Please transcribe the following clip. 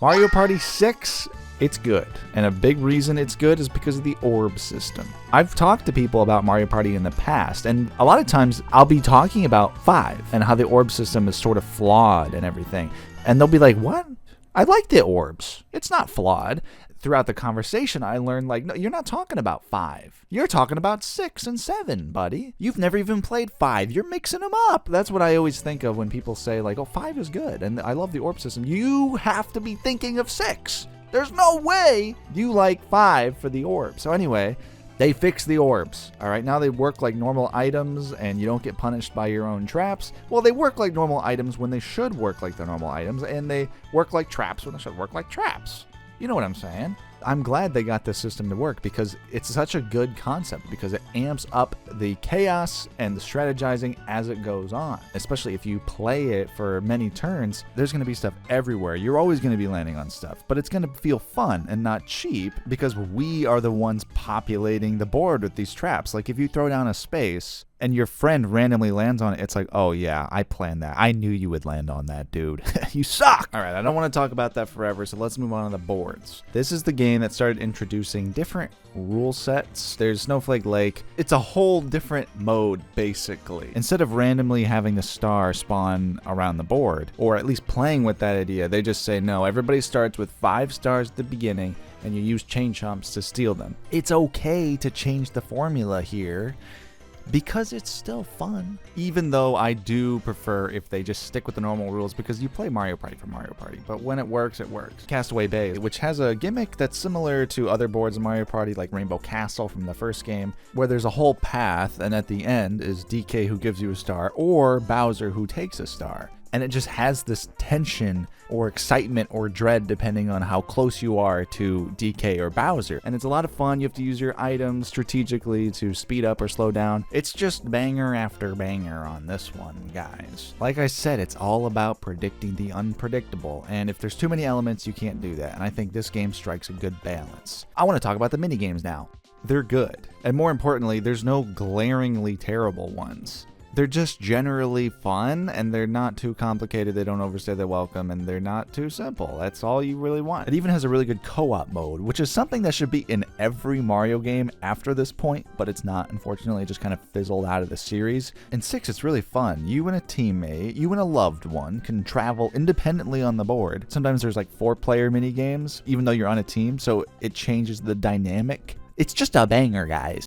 Mario Party 6, it's good. And a big reason it's good is because of the orb system. I've talked to people about Mario Party in the past, and a lot of times I'll be talking about 5 and how the orb system is sort of flawed and everything. And they'll be like, what? I like the orbs. It's not flawed. Throughout the conversation, I learned, like, no, you're not talking about 5. You're talking about 6 and 7, buddy. You've never even played 5. You're mixing them up. That's what I always think of when people say, like, oh, 5 is good, and I love the orb system. You have to be thinking of 6. There's no way you like 5 for the orbs. So anyway, they fixed the orbs. All right, now they work like normal items, and you don't get punished by your own traps. Well, they work like normal items when they should work like the normal items, and they work like traps when they should work like traps. You know what I'm saying? I'm glad they got this system to work because it's such a good concept because it amps up the chaos and the strategizing as it goes on. Especially if you play it for many turns, there's going to be stuff everywhere. You're always going to be landing on stuff, but it's going to feel fun and not cheap because we are the ones populating the board with these traps. Like if you throw down a space and your friend randomly lands on it, it's like, oh yeah, I planned that. I knew you would land on that, dude. You suck! Alright, I don't want to talk about that forever, so let's move on to the boards. This is the game that started introducing different rule sets. There's Snowflake Lake. It's a whole different mode, basically. Instead of randomly having the star spawn around the board, or at least playing with that idea, they just say, no, everybody starts with 5 stars at the beginning, and you use chain chomps to steal them. It's okay to change the formula here, because it's still fun. Even though I do prefer if they just stick with the normal rules because you play Mario Party for Mario Party, but when it works, it works. Castaway Bay, which has a gimmick that's similar to other boards in Mario Party like Rainbow Castle from the first game, where there's a whole path and at the end is DK who gives you a star or Bowser who takes a star. And it just has this tension or excitement or dread depending on how close you are to DK or Bowser. And it's a lot of fun. You have to use your items strategically to speed up or slow down. It's just banger after banger on this one, guys. Like I said, it's all about predicting the unpredictable. And if there's too many elements, you can't do that. And I think this game strikes a good balance. I want to talk about the mini games now. They're good. And more importantly, there's no glaringly terrible ones. They're just generally fun, and they're not too complicated, they don't overstay their welcome, and they're not too simple. That's all you really want. It even has a really good co-op mode, which is something that should be in every Mario game after this point, but it's not, unfortunately. It just kind of fizzled out of the series. In 6, it's really fun. You and a teammate, you and a loved one can travel independently on the board. Sometimes there's like 4-player mini games, even though you're on a team, so it changes the dynamic. It's just a banger, guys.